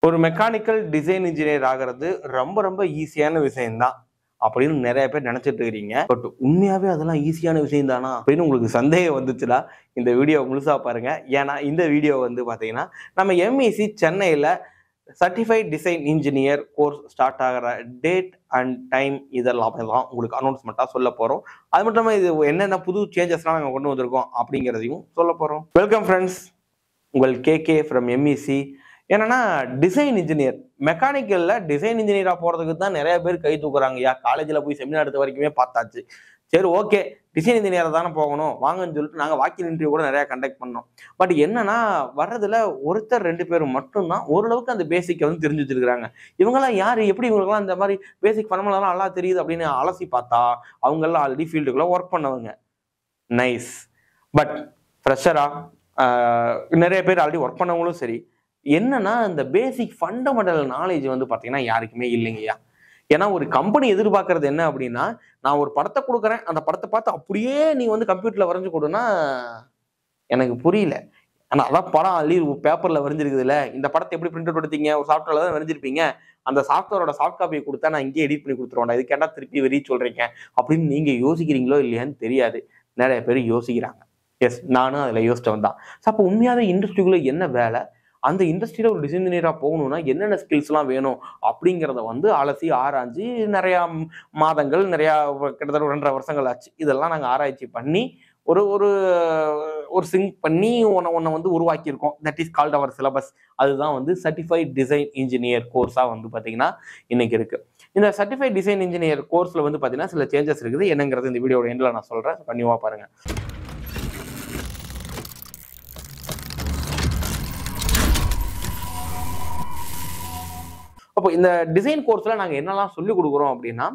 ஒரு mechanical design engineer ஆகிறது ரொம்ப ரொம்ப ஈஸியான விஷயம்தான் அப்படின்னு நிறைய பேர் நினைச்சிட்டு இருக்கிறீங்க. பட் உண்மையாவே அதெல்லாம் ஈஸியான விஷயம் தானா அப்படின்னு உங்களுக்கு சந்தேகம் வந்துச்சுன்னா இந்த வீடியோ முழுசா பாருங்க. ஏன்னா இந்த வீடியோ வந்து பாத்தீங்கன்னா நம்ம எம்இசி சென்னையில certified design engineer course start ஆகிற டேட் அண்ட் டைம் இதெல்லாம் உங்களுக்கு அனௌன்ஸ்மெண்ட்டாக சொல்ல போகிறோம். அது மட்டும் இல்லாமல் இது என்னென்ன புது சேஞ்சஸ்லாம் நாங்கள் கொண்டு வந்திருக்கோம் அப்படிங்கிறதையும் சொல்ல போகிறோம். வெல்கம் ஃப்ரெண்ட்ஸ், உங்கள் கேகே ஃப்ரம் எம்இசி. என்னன்னா டிசைன் இன்ஜினியர், மெக்கானிக்கல்ல டிசைன் இன்ஜினியரா போறதுக்கு தான் நிறைய பேர் கை தூக்குறாங்க. காலேஜில் போய் செமினார் எடுத்த வரைக்குமே பார்த்தாச்சு. சரி, ஓகே, டிசைன் இன்ஜினியர் தானே போகணும் வாங்கன்னு சொல்லிட்டு நாங்கள் வாக்கின் இன்டர்வியூ கூட நிறைய கண்டக்ட் பண்ணோம். பட் என்னன்னா வர்றதுல ஒருத்தர் 2 பேர் மட்டும்தான் ஓரளவுக்கு அந்த பேசிக்கை வந்து தெரிஞ்சு வச்சிருக்காங்க. இவங்கெல்லாம் யாரு, எப்படி இவங்களுக்குலாம் இந்த மாதிரி பேசிக் ஃபர்முலாலாம் நல்லா தெரியுது அப்படின்னு அலசி பார்த்தா அவங்கெல்லாம் ஆல்ரெடி ஃபீல்டுக்குள்ள ஒர்க் பண்ணவங்க. நைஸ். பட் ஃப்ரெஷரா நிறைய பேர் ஆல்ரெடி ஒர்க் பண்ணவங்களும் சரி, என்னன்னா இந்த பேசிக் ஃபண்டமெண்டல் நாலேஜ் வந்து பார்த்தீங்கன்னா யாருக்குமே இல்லைங்கய்யா. ஏன்னா ஒரு கம்பெனி எதிர்பார்க்கறது என்ன அப்படின்னா, நான் ஒரு படத்தை கொடுக்குறேன், அந்த படத்தை பார்த்து அப்படியே நீ வந்து கம்ப்யூட்டர்ல வரைஞ்சு கொடுன்னா எனக்கு புரியல. ஆனா அதான் படம் ஆல்ரெடி பேப்பர்ல வரைஞ்சிருக்குதுல்ல, இந்த படத்தை எப்படி பிரிண்ட் அவுட் எடுத்தீங்க, ஒரு சாஃப்ட்வேர்ல தான் வரைஞ்சிருப்பீங்க, அந்த சாஃப்ட்வேரோட சாஃப்ட் காப்பியை கொடுத்தா நான் இங்கே எடிட் பண்ணி கொடுத்துருவேன், இது கேட்டா திருப்பி வெறி சொல்றீங்க அப்படின்னு நீங்க யோசிக்கிறீங்களோ இல்லையான்னு தெரியாது. நிறைய பேர் யோசிக்கிறாங்க. எஸ், நானும் அதுல யோசிச்சவன் தான். அப்போ உண்மையாவே இண்டஸ்ட்ரிக்குள்ள என்ன வேலை, அந்த இண்டஸ்ட்ரியில ஒரு டிசைன் இன்ஜினியரா போகணும்னா என்னென்ன ஸ்கில்ஸ்லாம் வேணும் அப்படிங்கிறத வந்து அலசி ஆராய்ச்சி நிறையா மாதங்கள், நிறையா கிட்டத்தட்ட 2.5 வருஷங்கள் ஆச்சு. இதெல்லாம் நாங்கள் ஆராய்ச்சி பண்ணி ஒரு ஒரு ஒரு சிங்க் பண்ணி ஒன்றை வந்து உருவாக்கியிருக்கோம். That is called our syllabus. அதுதான் வந்து சர்டிஃபைட் டிசைன் இன்ஜினியர் கோர்ஸாக வந்து பார்த்தீங்கன்னா இன்னைக்கு இருக்கு. இந்த சர்டிஃபைட் டிசைன் இன்ஜினியர் கோர்ஸில் வந்து பார்த்தீங்கன்னா சில சேஞ்சஸ் இருக்குது. என்னங்கிறது இந்த வீடியோட எண்டில் நான் சொல்கிறேன், கண்டிப்பாக பாருங்க. அப்போ இந்த டிசைன் கோர்ஸ்ல நாங்க என்னெல்லாம் சொல்லிக் கொடுக்குறோம் அப்படின்னா,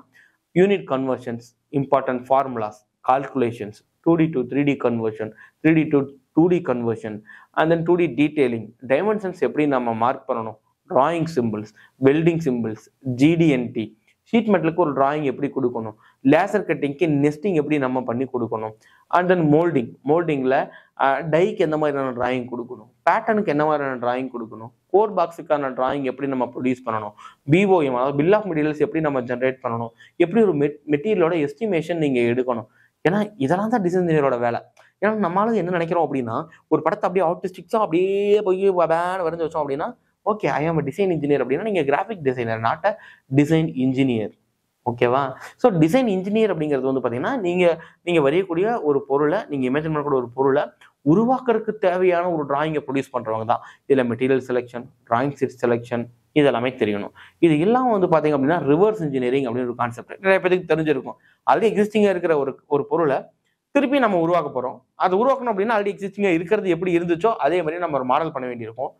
unit conversions, important formulas, calculations, 2D to 3D conversion, 3D to 2D conversion, and then 2D detailing, dimensions எப்படி நம்ம மார்க் பண்ணணும், drawing symbols, welding symbols, GD and T, sheet மெட்டலுக்கு ஒரு டிராயிங் எப்படி கொடுக்கணும், லேசர் கட்டிங்க்கு நெஸ்டிங் எப்படி நம்ம பண்ணி கொடுக்கணும், அண்ட் தென் மோல்டிங்கில் டைக்கு எந்த மாதிரியான டிராயிங் கொடுக்கணும், பேட்டர்னுக்கு என்ன மாதிரியான டிராயிங் கொடுக்கணும், கோர் பாக்ஸுக்கான டிராயிங் எப்படி நம்ம ப்ரொடியூஸ் பண்ணணும், பிஓஎம் அதாவது பில் ஆஃப் மெட்டீரியல்ஸ் எப்படி நம்ம ஜென்ரேட் பண்ணணும், எப்படி ஒரு மெட்டீரியலோட எஸ்டிமேஷன் நீங்கள் எடுக்கணும். ஏன்னா இதெல்லாம் தான் டிசைன் இன்ஜினியரோட வேலை. ஏன்னா நம்மளால என்ன நினைக்கிறோம் அப்படின்னா, ஒரு படத்தை அப்படியே ஆர்டிஸ்டிக்ஸாக அப்படியே போய் வரைஞ்சு வச்சோம் அப்படின்னா ஓகே, ஐ ஆம் டிசைன் இன்ஜினியர் அப்படின்னா நீங்கள் graphic designer, not a design engineer. ஓகேவா? ஸோ டிசைன் இன்ஜினியர் அப்படிங்கிறது வந்து பார்த்தீங்கன்னா நீங்கள் வரையக்கூடிய ஒரு பொருளை, நீங்கள் இமேஜின் பண்ணக்கூடிய ஒரு பொருளை உருவாக்குறதுக்கு தேவையான ஒரு டிராயிங்கை ப்ரொடியூஸ் பண்ணுறவங்க தான். இதில் material selection, drawing sheet selection இதெல்லாமே தெரியணும். இது எல்லாம் வந்து பார்த்தீங்க அப்படின்னா ரிவர்ஸ் இன்ஜினியரிங் அப்படின்னு ஒரு கான்செப்ட் நிறைய பேருக்கு தெரிஞ்சிருக்கும். ஆல்ரெடி எக்ஸிஸ்டிங்காக இருக்கிற ஒரு பொருளை திருப்பி நம்ம உருவாக்க போகிறோம். அது உருவாக்கணும் அப்படின்னா ஆல்ரெடி எக்ஸிஸ்டிங்காக இருக்கிறது எப்படி இருந்துச்சோ அதே மாதிரி நம்ம ஒரு மாடல் பண்ண வேண்டியிருக்கும்.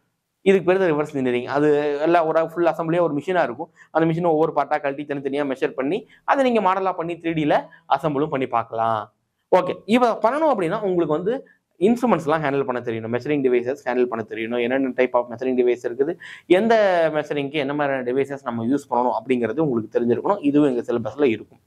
இதுக்கு பேர் ரிவர்ஸ் இன்ஜினியரிங். அது எல்லாம் ஒரு ஃபுல் அசம்பிளியாக ஒரு மிஷினாக இருக்கும். அந்த மிஷினை ஒவ்வொரு பார்ட்டாக கழட்டி தனித்தனியாக மெஷர் பண்ணி அதை நீங்கள் மாடலாக பண்ணி 3Dயில் அசம்பிளும் பண்ணி பார்க்கலாம். ஓகே, இதை பண்ணணும் அப்படின்னா உங்களுக்கு வந்து இன்ஸ்ட்ருமெண்ட்ஸ்லாம் ஹேண்டில் பண்ண தெரியணும், மெஷரிங் டிவைசஸ் ஹேண்டில் பண்ண தெரியணும், என்னென்ன டைப் ஆஃப் மெஷரிங் டிவைஸ் இருக்குது, எந்த மெஷரிங்க்கு என்ன மாதிரியான டிவைசஸ் நம்ம யூஸ் பண்ணணும் அப்படிங்கிறது உங்களுக்கு தெரிஞ்சிருக்கணும். இதுவும் எங்கள் சிலபஸில் இருக்கும்.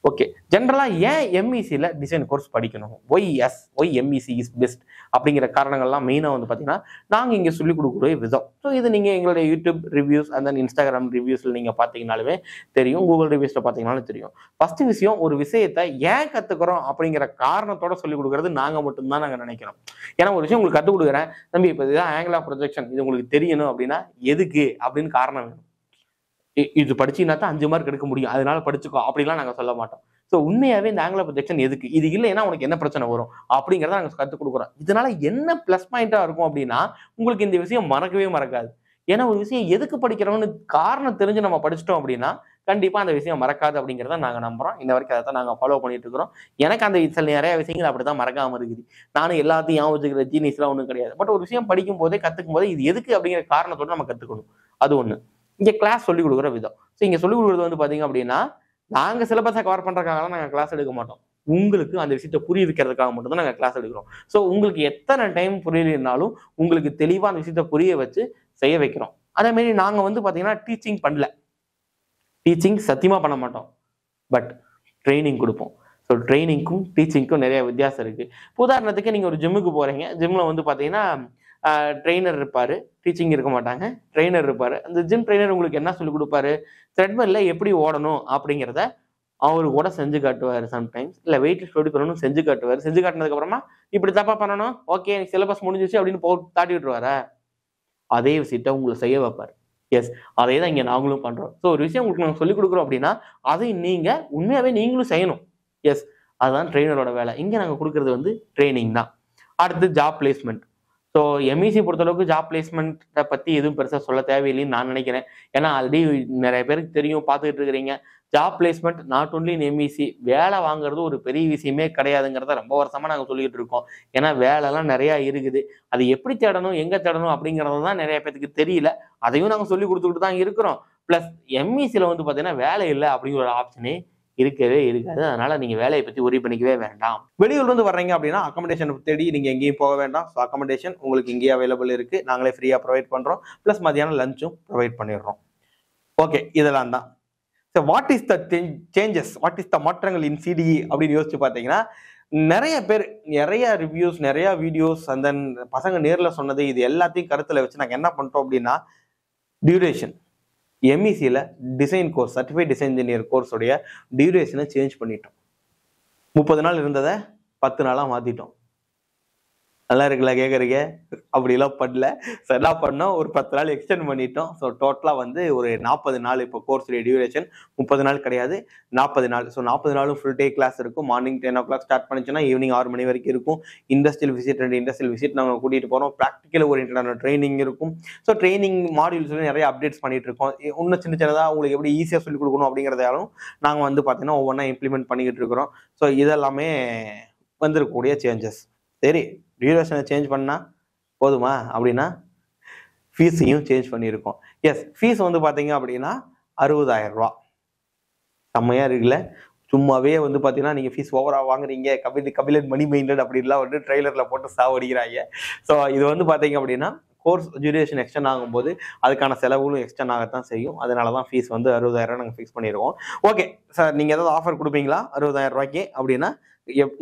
ஓகே, ஜென்ரலாக ஏன் எம்இசியில் டிசைன் கோர்ஸ் படிக்கணும், ஒய் எம்இசி இஸ் பெஸ்ட் அப்படிங்கிற காரணங்கள்லாம் மெயினாக வந்து பார்த்தீங்கன்னா நாங்கள் இங்கே சொல்லிக் கொடுக்குற விதம். ஸோ இது நீங்கள் எங்களுடைய YouTube reviews and then Instagram ரிவ்யூஸில் நீங்கள் பார்த்தீங்கனாலுமே தெரியும், கூகுள் ரிவ்யூஸில் பார்த்தீங்கனாலும் தெரியும். ஃபர்ஸ்ட் விஷயம், ஒரு விஷயத்தை ஏன் கற்றுக்கிறோம் அப்படிங்கிற காரணத்தோட சொல்லிக் கொடுக்குறது நாங்கள் மட்டும்தான் நாங்கள் நினைக்கிறோம். ஏன்னா ஒரு விஷயம் உங்களுக்கு கற்றுக் கொடுக்குறேன் தம்பி, இப்போ இதுதான் ஆங்கிள் ஆஃப் ப்ரொஜெக்ஷன், இது உங்களுக்கு தெரியணும் அப்படின்னா எதுக்கு அப்படின்னு காரணம் வேணும். இது படிச்சீங்கன்னா தான் 5 மார்க் எடுக்க முடியும், அதனால படிச்சுக்கோ அப்படிலாம் நாங்கள் சொல்ல மாட்டோம். ஸோ உண்மையாவே இந்த ஆங்கிள் ஆஃப் ப்ரொஜெக்ஷன் எதுக்கு, இது இல்லைன்னா உனக்கு என்ன பிரச்சனை வரும் அப்படிங்கிறத நாங்கள் கற்றுக் கொடுக்குறோம். இதனால என்ன ப்ளஸ் பாயிண்டாக இருக்கும் அப்படின்னா, உங்களுக்கு இந்த விஷயம் மறக்கவே மறக்காது. ஏன்னா ஒரு விஷயம் எதுக்கு படிக்கிறோம்னு காரணம் தெரிஞ்சு நம்ம படிச்சிட்டோம் அப்படின்னா கண்டிப்பாக அந்த விஷயம் மறக்காது அப்படிங்கிறத நாங்கள் நம்புகிறோம். இன்ன வரைக்கும் அதை தான் நாங்கள் ஃபாலோ பண்ணிட்டு இருக்கிறோம். எனக்கு அந்த சில நிறைய விஷயங்கள் அப்படி தான் மறக்காமல் இருக்குது. நானும் எல்லாத்தையும் ஞாபகம் வச்சுக்கிற ஜீனிஸ்லாம் ஒன்றும் கிடையாது. பட் ஒரு விஷயம் படிக்கும் போதே கற்றுக்கும் போதே இது எதுக்கு அப்படிங்கிற காரணத்தோடு நம்ம கற்றுக்கணும். அது ஒன்று. இங்கே கிளாஸ் சொல்லிக் கொடுக்குற விதம். ஸோ இங்கே சொல்லிக் கொடுக்குறது வந்து பார்த்தீங்க அப்படின்னா, நாங்கள் சிலபஸை கவர் பண்ணுறதுக்காகலாம் நாங்கள் கிளாஸ் எடுக்க மாட்டோம். உங்களுக்கு அந்த விஷயத்தை புரிய வைக்கிறதுக்காக மட்டும் தான் நாங்கள் கிளாஸ் எடுக்கிறோம். ஸோ உங்களுக்கு எத்தனை டைம் புரியலைன்னாலும் உங்களுக்கு தெளிவாக அந்த விஷயத்தை புரிய வச்சு செய்ய வைக்கிறோம். அதேமாரி நாங்கள் வந்து பார்த்தீங்கன்னா டீச்சிங் பண்ணல, டீச்சிங் சத்தியமாக பண்ண மாட்டோம், பட் ட்ரைனிங் கொடுப்போம். ஸோ ட்ரைனிங்க்கும் டீச்சிங்க்கும் நிறைய வித்தியாசம் இருக்குது. உதாரணத்துக்கு நீங்கள் ஒரு ஜிம்முக்கு போகிறீங்க, ஜிம்மில் வந்து பார்த்தீங்கன்னா ட்ரெயினர் இருப்பார், டீச்சிங் இருக்க மாட்டாங்க, ட்ரெயினர் இருப்பார். அந்த ஜிம் ட்ரெயினர் உங்களுக்கு என்ன சொல்லிக் கொடுப்பாரு, த்ரெட்மில்ல எப்படி ஓடணும் அப்படிங்கிறத அவரு கூட செஞ்சு காட்டுவார். சம்டைம்ஸ் இல்லை வெயிட் லிஃப்ட் எப்படி பண்ணணும் செஞ்சு காட்டுவார். செஞ்சு காட்டினதுக்கு அப்புறமா இப்படி தப்பா பண்ணணும், ஓகே சிலபஸ் முடிஞ்சிச்சு அப்படின்னு தாட்டி விட்டுருவாரா, அதே விஷயத்த உங்களை செய்ய வைப்பார். எஸ், அதே தான் இங்கே நாங்களும் பண்றோம். ஸோ ஒரு விஷயம் உங்களுக்கு நாங்கள் சொல்லிக் கொடுக்குறோம் அப்படின்னா அதை நீங்க உண்மையாவே நீங்களும் செய்யணும். எஸ், அதுதான் ட்ரெயினரோட வேலை. இங்கே நாங்கள் கொடுக்கறது வந்து ட்ரைனிங் தான். அடுத்து ஜாப் பிளேஸ்மெண்ட். ஸோ எம்இசி பொறுத்தளவுக்கு ஜாப் பிளேஸ்மெண்ட்டை பற்றி எதுவும் பெருசாக சொல்ல தேவையில்லைன்னு நான் நினைக்கிறேன். ஏன்னா ஆல்ரெடி நிறைய பேருக்கு தெரியும், பார்த்துக்கிட்டு இருக்கிறீங்க. Job placement not only in MEC, வேலை வாங்குறது ஒரு பெரிய விஷயமே கிடையாதுங்கிறத ரொம்ப வருஷமா நாங்கள் சொல்லிக்கிட்டு இருக்கோம். ஏன்னா வேலைலாம் நிறையா இருக்குது. அது எப்படி தேடணும், எங்கே தேடணும் அப்படிங்கிறது தான் நிறைய பேருக்கு தெரியல. அதையும் நாங்கள் சொல்லி கொடுத்துக்கிட்டு தான் இருக்கிறோம். ப்ளஸ் எம்இசியில் வந்து பார்த்தீங்கன்னா வேலை இல்லை அப்படிங்கிற ஒரு ஆப்ஷனே இருக்கவே இருக்காது. அதனால நீங்க வேலையை பத்தி ஒரி பண்ணிக்கவே வேண்டாம். வெளியூர்ல இருந்து வர்றீங்க அப்படின்னா அகாமடேஷன் தேடி நீங்க எங்கேயும் போக வேண்டாம். ஸோ அகாமடேஷன் உங்களுக்கு இங்கேயே அவைலபிள் இருக்கு, நாங்களே ஃப்ரீயா ப்ரொவைட் பண்றோம். பிளஸ் மதியானம் லஞ்சும் ப்ரொவைட் பண்ணிடுறோம். ஓகே, இதெல்லாம் தான். So what is the changes, what is the மாற்றங்கள் இன் சிடிஇ அப்படின்னு யோசிச்சு பார்த்தீங்கன்னா, நிறைய பேர் நிறைய ரிவ்யூஸ், நிறைய வீடியோஸ், அந்த பசங்க நேரில் சொன்னது இது எல்லாத்தையும் கருத்துல வச்சு நாங்கள் என்ன பண்ணிட்டோம் அப்படின்னா, டியூரேஷன் எம்இசியில் design course, certified design engineer கோர்ஸோடைய டியூரேஷனை சேஞ்ச் பண்ணிட்டோம். 30 நாள் இருந்ததை 10 நாளாக மாற்றிட்டோம். நல்லா இருக்குல்ல கேட்குறீங்க? அப்படிலாம் பண்ணல. ஸோ என்ன பண்ணோம், ஒரு 10 நாள் எக்ஸ்டெண்ட் பண்ணிட்டோம். ஸோ டோட்டலாக வந்து ஒரு 40 நாள் இப்போ கோர்ஸுடைய டியூரேஷன். 30 நாள் கிடையாது, 40 நாள். ஸோ 40 நாளும் ஃபுல் டே கிளாஸ் இருக்கும். மார்னிங் 10 o'clock ஸ்டார்ட் பண்ணிச்சுன்னா ஈவினிங் 6 மணி வரைக்கும் இருக்கும். இண்டஸ்ட்ரியல் விசிட், 2 இண்டஸ்ட்ரியல் விசிட் நாங்கள் கூட்டிகிட்டு போகிறோம். ப்ராக்டிக்கல் ஓரியன்டான ட்ரைனிங் இருக்கும். ஸோ ட்ரைனிங் மாடியூல்ஸ் நிறைய அப்டேட்ஸ் பண்ணிட்டு இருக்கோம். இன்னும் சின்ன சின்னதாக உங்களுக்கு எப்படி ஈஸியாக சொல்லிக் கொடுக்கணும் அப்படிங்கிறதாலும் நாங்கள் வந்து பார்த்தீங்கன்னா ஒவ்வொன்றா இம்ப்ளிமெண்ட் பண்ணிக்கிட்டு இருக்கிறோம். ஸோ இதெல்லாமே வந்திருக்கக்கூடிய சேஞ்சஸ். சரி, டியூரேஷனை சேஞ்ச் பண்ணால் போதுமா அப்படின்னா ஃபீஸையும் சேஞ்ச் பண்ணியிருக்கோம். எஸ், ஃபீஸ் வந்து பார்த்தீங்க அப்படின்னா 60,000 ரூபா. செம்மையாக இருக்குல்ல? சும்மாவே வந்து பார்த்தீங்கன்னா நீங்கள் ஃபீஸ் ஓவராக வாங்குறீங்க, கபிலன் மணி மைண்டட் அப்படின்லாம் வந்து ட்ரெய்லரில் போட்டு சாவடிக்கிறாங்க. ஸோ இது வந்து பார்த்தீங்க அப்படின்னா கோர்ஸ் டியூரேஷன் எக்ஸ்டெண்ட் ஆகும்போது அதுக்கான செலவுகளும் எக்ஸ்டெண்ட் ஆகத்தான் செய்யும். அதனால தான் ஃபீஸ் வந்து 60,000 நாங்கள் ஃபிக்ஸ் பண்ணியிருக்கோம். ஓகே சார், நீங்கள் ஏதாவது ஆஃபர் கொடுப்பீங்களா 60,000 ரூபாய்க்கு அப்படின்னா?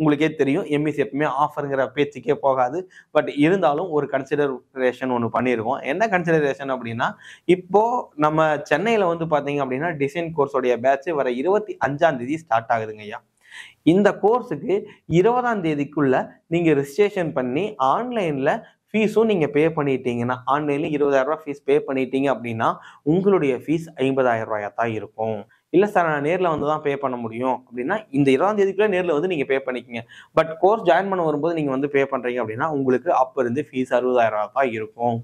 உங்களுக்கே தெரியும் எம்இசி எப்பவுமே ஆஃபருங்கிற பேச்சுக்கே போகாது. பட் இருந்தாலும் ஒரு கன்சிடரேஷன் ஒன்று பண்ணியிருக்கோம். என்ன கன்சிடரேஷன் அப்படின்னா, இப்போ நம்ம சென்னையில் வந்து பார்த்தீங்க அப்படின்னா டிசைன் கோர்ஸோடைய பேட்ச் வர 25ஆம் தேதி ஸ்டார்ட் ஆகுதுங்க ஐயா. இந்த கோர்ஸுக்கு 20ஆம் தேதிக்குள்ள நீங்கள் ரிஜிஸ்ட்ரேஷன் பண்ணி ஆன்லைனில் ஃபீஸும் நீங்கள் பே பண்ணிட்டீங்கன்னா, ஆன்லைனில் 20,000 ரூபா ஃபீஸ் பே பண்ணிட்டீங்க அப்படின்னா உங்களுடைய ஃபீஸ் 50,000 ரூபாயா தான் இருக்கும். இல்லை சார் நான் நேரில் வந்து தான் பே பண்ண முடியும் அப்படின்னா இந்த 20ஆம் தேதிக்குள்ளே நேரில் வந்து நீங்கள் பே பண்ணிக்கங்க. பட் கோர்ஸ் ஜாயின் பண்ண வரும்போது நீங்கள் வந்து பே பண்ணுறீங்க அப்படின்னா உங்களுக்கு அப்போ இருந்து ஃபீஸ் 60,000 ரூபா தான் இருக்கும்.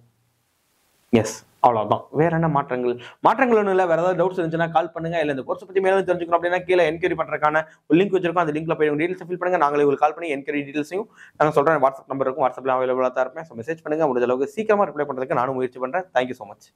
எஸ், அவ்வளோதான். வேற என்ன மாற்றங்கள் ஒன்றும் இல்லை. வேற ஏதாவது டவுட்ஸ் இருந்துச்சுன்னா கால் பண்ணுங்க. இல்லை இந்த கோர்ஸ் பற்றி மேலும் தெரிஞ்சுக்கணும் அப்படின்னா கீழே என்கொயரி பண்ணுறதுக்கான ஒரு லிங்க் வச்சிருக்கோம். அந்த லிங்க்ல போய் டீடைல்ஸ் ஃபில் பண்ணுங்க. நாங்களே உங்களுக்கு கால் பண்ணி என்கொயரி டீடைல்ஸையும் நாங்கள் சொல்கிறேன். வாட்ஸ்அப் நம்பர் இருக்கும், வாட்ஸ்அப்பில் அவைலபிளாக தான் இருப்பேன். ஸோ மெசேஜ் பண்ணுங்க. முடிஞ்ச அளவுக்கு சீக்கிரமாக ரிப்ளை பண்ணுறதுக்கு நானும் முயற்சி பண்ணுறேன். Thank you so much.